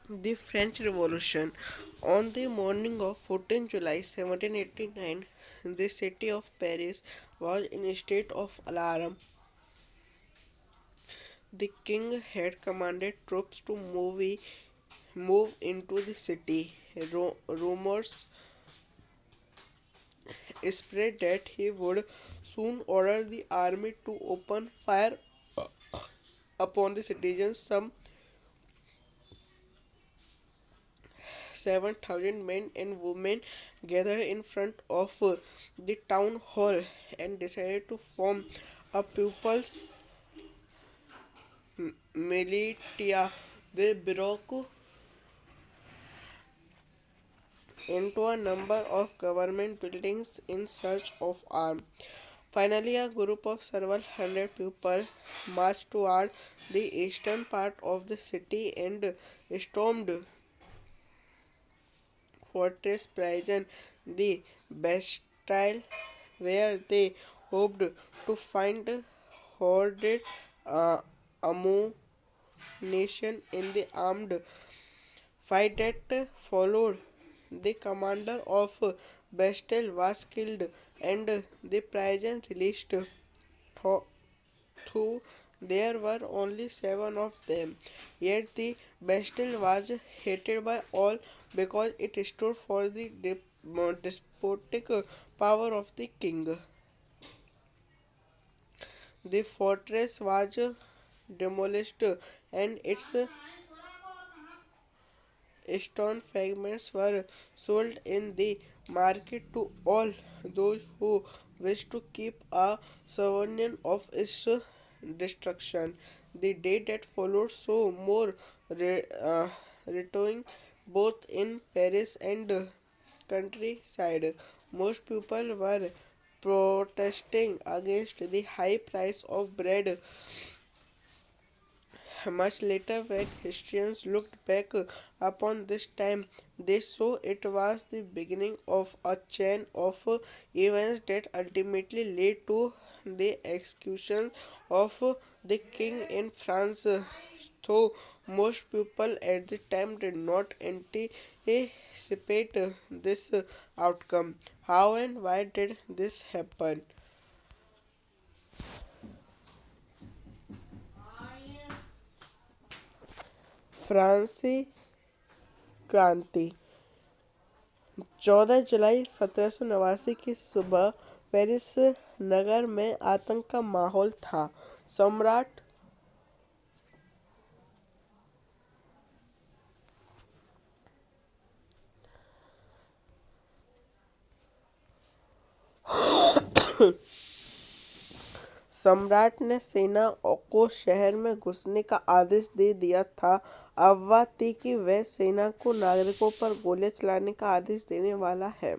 The French Revolution. On the morning of 14 July 1789, the city of Paris was in a state of alarm. The king had commanded troops to move into the city. Rumors spread that he would soon order the army to open fire upon the citizens. Some 7,000 men and women gathered in front of the town hall and decided to form a people's militia. They broke into a number of government buildings in search of arms. Finally, a group of several hundred people marched toward the eastern part of the city and stormed Fortress Prison, the Bastille, where they hoped to find hoarded uh, ammunition in the armed fight that followed. The commander of Bastille was killed and the prison released. Though there were only 7 of them, yet the Bastille was hated by all because it stood for the despotic power of the king. The fortress was demolished and its stone fragments were sold in the market to all those who wished to keep a souvenir of its destruction. The day that followed saw more rioting both in Paris and countryside. Most people were protesting against the high price of bread. Much later, when historians looked back upon this time, they saw it was the beginning of a chain of events that ultimately led to the execution of the king in France. Though most people at the time did not anticipate this outcome. How and why did this happen? फ्रांसी क्रांति 14 जुलाई 1789 की सुबह Paris नगर में आतंक का माहौल था। सम्राट सम्राट ने सेना को शहर में घुसने का आदेश दे दिया था। अफवाह थी कि वह सेना को नागरिकों पर गोलियां चलाने का आदेश देने वाला है।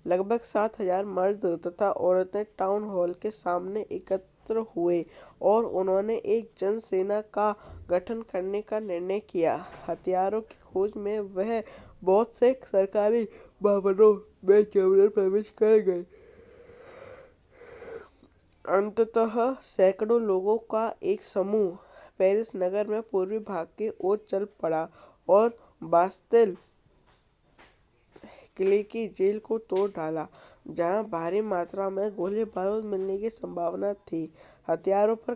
लगभग 7,000 मर्द तथा औरतें टाउन हॉल के सामने एकत्र हुए और उन्होंने एक जन सेना का गठन करने का निर्णय किया। हथियारों की खोज में वह बहुत से सरकारी भवनों में जबरन प्रवेश कर गए। अंततः सैकड़ों लोगों का एक समूह पेरिस नगर में पूर्वी भाग की ओर चल पड़ा और बास्तिल किले की जेल को तोड़ डाला, जहां भारी मात्रा में गोले बारूद मिलने की संभावना थी। हथियारों पर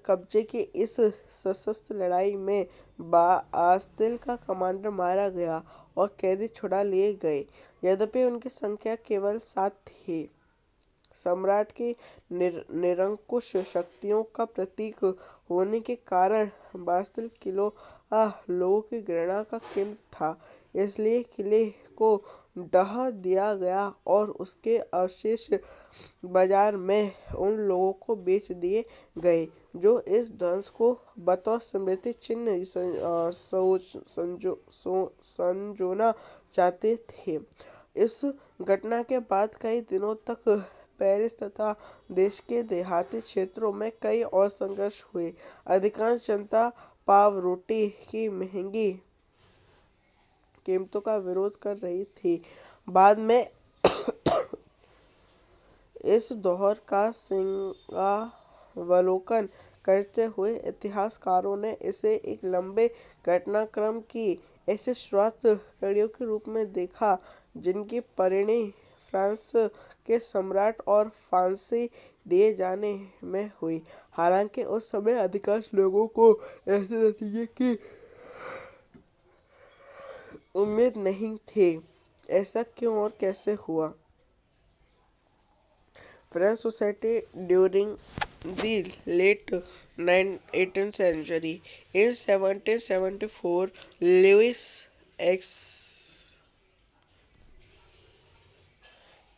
कब्जे की इस सशस्त्र लड़ाई में बास्तिल का कमांडर मारा गया और कैदी छुड़ा लिए गए। यद्यपि उनकी संख्या केवल 7 थी। सम्राट की निरंकुश शक्तियों का प्रतीक होने के कारण बास्तिल किला लोगों की घृणा का केंद्र था। इसलिए किले को ढहा दिया गया और उसके अवशेष बाजार में उन लोगों को बेच दिए गए जो इस ध्वंस को बतौर स्मृति चिन्ह संजोना चाहते थे। इस घटना के बाद कई दिनों तक पेरिस तथा देश के देहाती क्षेत्रों में कई और संघर्ष हुए। अधिकांश जनता पाव रोटी की महंगी कीमतों का विरोध कर रही थी। बाद में इस दौर का सिंहावलोकन करते हुए इतिहासकारों ने इसे एक लंबे घटनाक्रम की ऐसी शुरुआत कड़ियों के रूप में देखा जिनकी परिणति फ्रांस के सम्राट और फांसी दिए जाने में हुई। हालांकि उस समय अधिकांश लोगों को ऐसे नतीजे की उम्मीद नहीं थी। ऐसा क्यों और कैसे हुआ? French society during the late 18th century. In 1774, Louis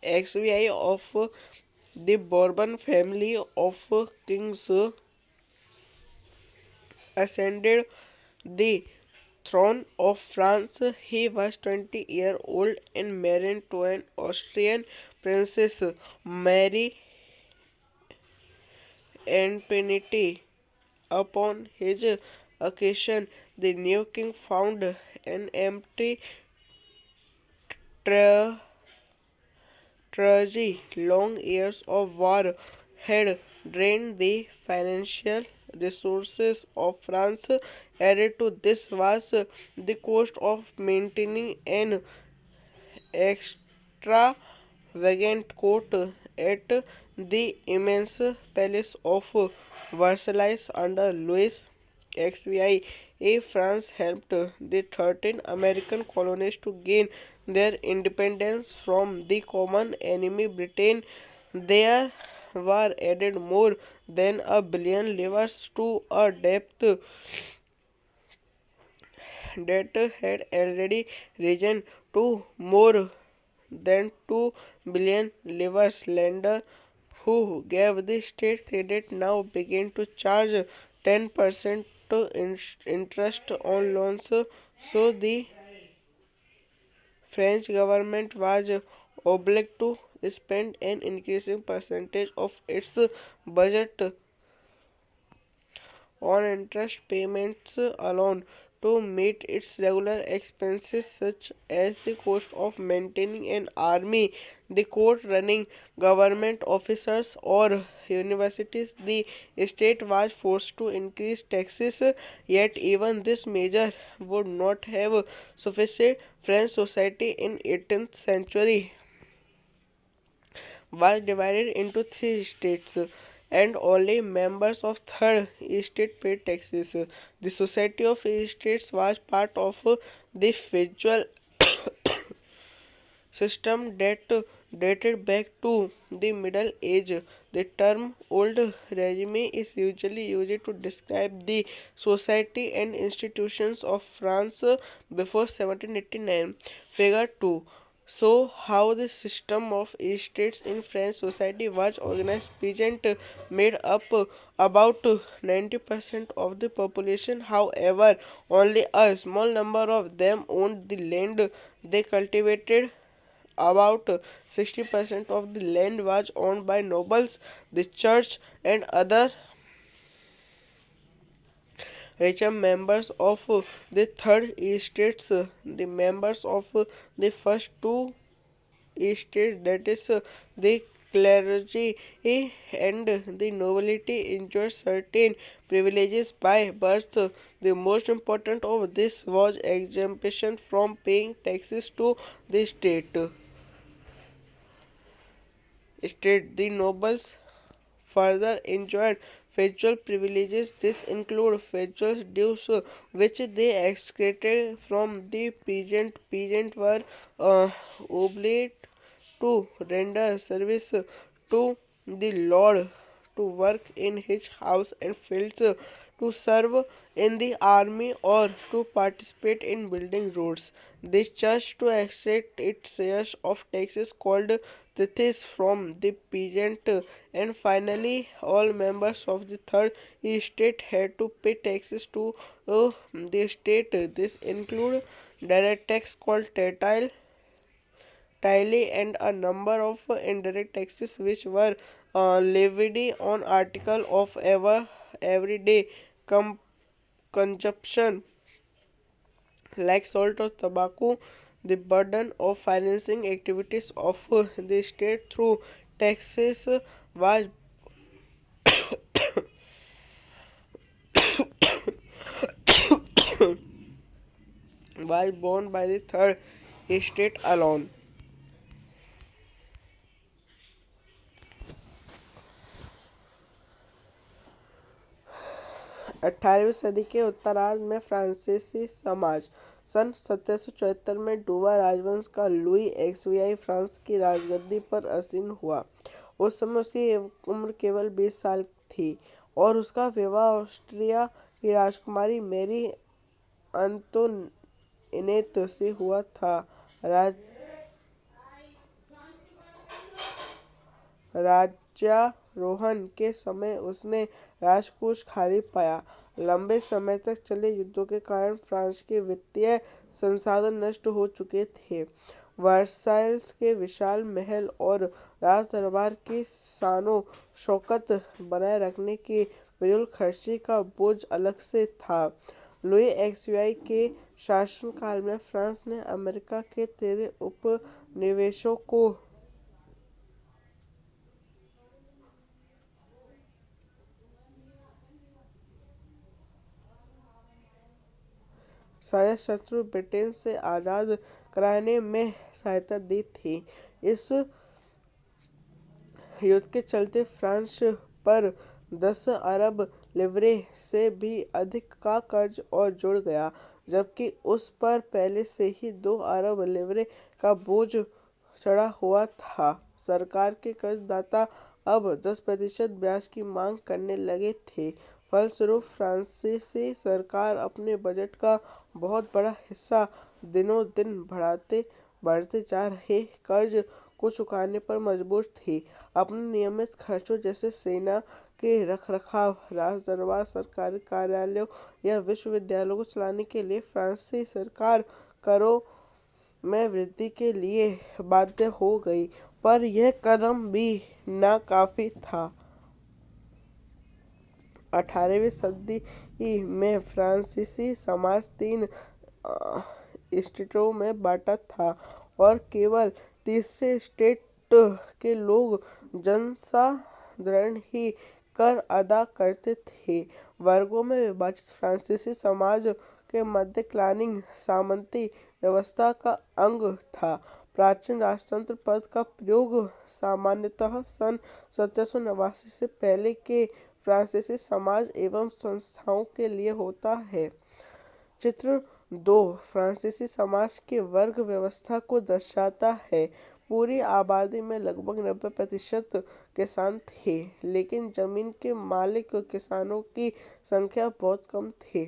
XVI of the Bourbon family of kings ascended the throne of France. He was 20 years old and married to an Austrian princess, Mary Antoinette. Upon his accession, the new king found an empty tre- treasury. Long years of war had drained the financial resources of France. Added to this was the cost of maintaining an extravagant court at the immense palace of Versailles under Louis XVI. France helped the 13 American colonies to gain their independence from the common enemy Britain. There were added more than $1 billion to a debt that had already risen to more than 2 billion. Lenders who gave the state credit now began to charge 10% interest on loans, so the French government was obliged to spend an increasing percentage of its budget on interest payments alone to meet its regular expenses such as the cost of maintaining an army, the court running government officers or universities. The state was forced to increase taxes, yet even this measure would not have sufficient. French society in 18th century was divided into three states, and only members of third estate paid taxes. The Society of Estates was part of the feudal system that dated back to the Middle Age. The term old regime is usually used to describe the society and institutions of France before 1789. Figure 2 so how the system of estates in French society was organized. Peasant made up about 90% of the population. However, only a small number of them owned the land they cultivated. About 60% of the land was owned by nobles, the church, and other richer members of the third estates. The members of the first two estates, that is, the clergy and the nobility, enjoyed certain privileges by birth. The most important of this was exemption from paying taxes to the state. The nobles further enjoyed feudal privileges. This include feudal dues, which they extracted from the peasant. Peasants were obliged to render service to the lord, to work in his house and fields, to serve in the army, or to participate in building roads. This church to extract its shares of taxes called tithes from the peasant, and finally all members of the third estate had to pay taxes to the state. This include direct tax called tithe and a number of indirect taxes which were levied on article of everyday com- consumption like salt or tobacco. The burden of financing activities of the state through taxes was was born by the third estate alone. 18वीं सदी के उत्तरार्ध में फ्रांसीसी समाज सन 1774 में डूबा राजवंश का लुई एक्सवियाई फ्रांस की राजगद्दी पर आसीन हुआ। उस समय उसकी उम्र केवल 20 साल थी और उसका विवाह ऑस्ट्रिया की राजकुमारी मेरी अंतोनिनेत से हुआ था। राज राज्यारोहण के समय उसने राजकोष खाली पाया। लंबे समय तक चले युद्धों के कारण फ्रांस के वित्तीय संसाधन नष्ट हो चुके थे। वर्साइल्स के विशाल महल और राज दरबार की शानो शौकत बनाए रखने की फिजूल खर्ची का बोझ अलग से था। लुई एक्सवियाई के शासनकाल में फ्रांस ने अमेरिका के 13 उपनिवेशों को शायद शत्रु ब्रिटेन से आज़ाद कराने में सहायता दी थी। इस युद्ध के चलते फ्रांस पर 10 अरब लिवरे से भी अधिक का कर्ज और जुड़ गया, जबकि उस पर पहले से ही 2 अरब लिवरे का बोझ चढ़ा हुआ था। सरकार के कर्जदाता अब 10% ब्याज की मांग करने लगे थे। फलस्वरूप फ्रांसीसी सरकार अपने बजट का बहुत बड़ा हिस्सा दिनों दिन बढ़ते जा रहे कर्ज को चुकाने पर मजबूर थी। अपने नियमित खर्चों जैसे सेना के रखरखाव, राज दरबार, सरकारी कार्यालयों या विश्वविद्यालयों को चलाने के लिए फ्रांसीसी सरकार करों में वृद्धि के लिए बाध्य हो गई, पर यह कदम भी नाकाफी था। 18वीं सदी में फ्रांसीसी समाज 3 स्टेटों में बांटा था और केवल तीसरे स्टेट के लोग जनसाधारण ही कर अदा करते थे। वर्गों में विभाजित फ्रांसीसी समाज के मध्यकालीन सामंती व्यवस्था का अंग था। प्राचीन राजतंत्र पद का प्रयोग सामान्यतः सन 1789 से पहले के फ्रांसीसी समाज एवं संस्थाओं के लिए होता है। चित्र 2 फ्रांसीसी समाज के वर्ग व्यवस्था को दर्शाता है। पूरी आबादी में लगभग 90% किसान थे, लेकिन जमीन के मालिक किसानों की संख्या बहुत कम थी।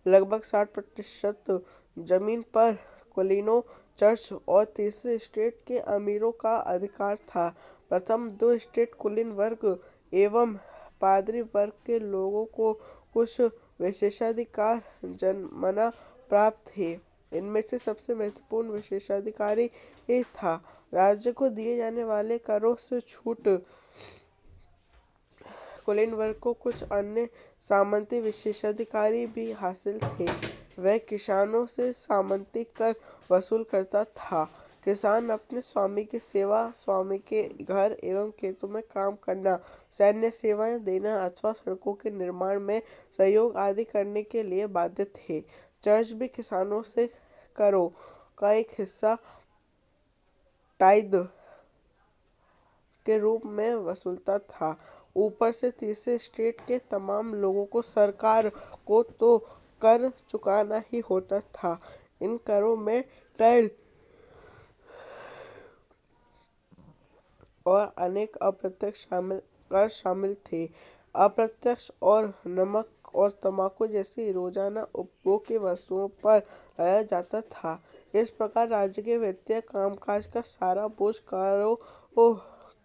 लगभग 60% जमीन पर कुलीनों, चर्च और तीसरे स्टेट के अमीरों का अधिकार था। प्रथम 2 स्टेट कुलीन वर्ग एवं पादरी वर्ग के लोगों को कुछ विशेषाधिकार जन्मना प्राप्त थे। इनमें से सबसे महत्वपूर्ण विशेषाधिकारी ये था राज्य को दिए जाने वाले करों से छूट। कुलीन वर्ग को कुछ अन्य सामंती विशेषाधिकार भी हासिल थे। वह किसानों से सामंती कर वसूल करता था। किसान अपने स्वामी की सेवा, स्वामी के घर एवं खेतों में काम करना, सैन्य सेवाएं देना अथवा सड़कों के निर्माण में सहयोग आदि करने के लिए बाध्य थे। चर्च भी किसानों से करों का एक हिस्सा टाइद के रूप में वसूलता था। ऊपर से तीसरे स्टेट के तमाम लोगों को सरकार को तो कर चुकाना ही होता था। इन करों में टाइल और अनेक अप्रत्यक्ष कर शामिल थे। अप्रत्यक्ष और नमक और तंबाकू जैसी रोजाना उपभोग की वस्तुओं पर लगाया जाता था। इस प्रकार राज्य के वित्तीय कामकाज का सारा बोझ करों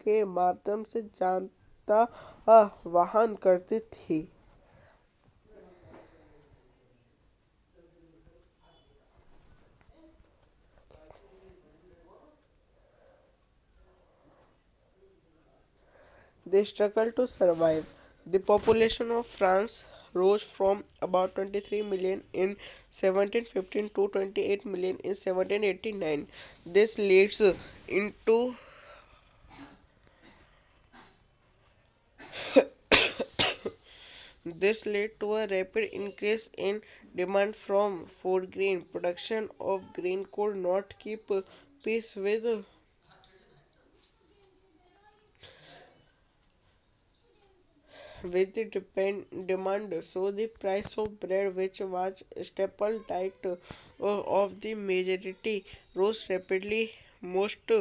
के माध्यम से जनता वहन करती थी। They struggled to survive. The population of France rose from about 23 million in 1715 to 28 million in 1789. This leads into This led to a rapid increase in demand from food grain. Production of grain could not keep pace with the demand, so the price of bread, which was staple diet of the majority, rose rapidly. Most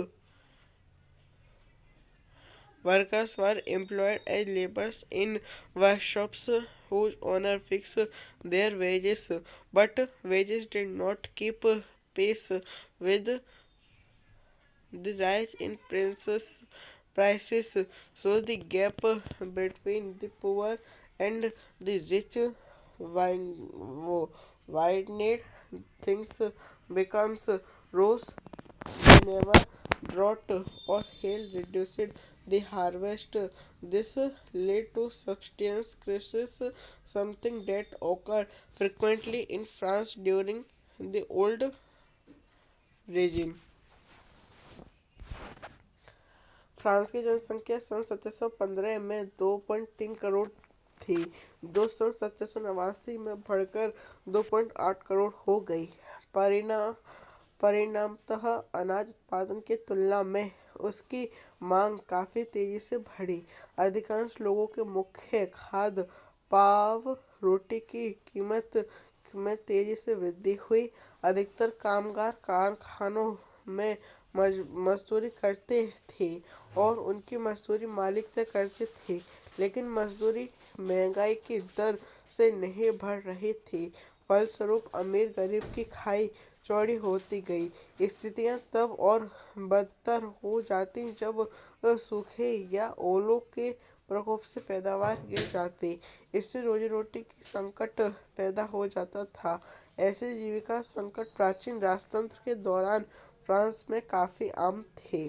workers were employed as laborers in workshops whose owner fixed their wages, but wages did not keep pace with the rise in prices, so the gap between the poor and the rich widened. Things becomes rose whenever drought or hail reduced the harvest. This led to substance crisis, something that occurred frequently in France during the old regime. France की जनसंख्या सन 1715 में 2.3 करोड़ थी, जो सन 1789 में बढ़कर 2.8 करोड़ हो गई। परिणाम परिणामतः अनाज उत्पादन की तुलना में उसकी मांग काफ़ी तेजी से बढ़ी। अधिकांश लोगों के मुख्य खाद्य पाव रोटी की कीमत में तेजी से वृद्धि हुई। अधिकतर कामगार कारखानों में मजदूरी करते थे और उनकी मजदूरी मालिक तय करते थे, लेकिन मजदूरी महंगाई की दर से नहीं बढ़ रही थी। फलस्वरूप अमीर गरीब की खाई चौड़ी होती गई। स्थितियां तब और बदतर हो जाती जब सूखे या ओलों के प्रकोप से पैदावार गिर जाती। इससे रोजी रोटी की संकट पैदा हो जाता था। ऐसे जीविका संकट प्राचीन राजतंत्र के दौरान फ्रांस में काफ़ी आम थे।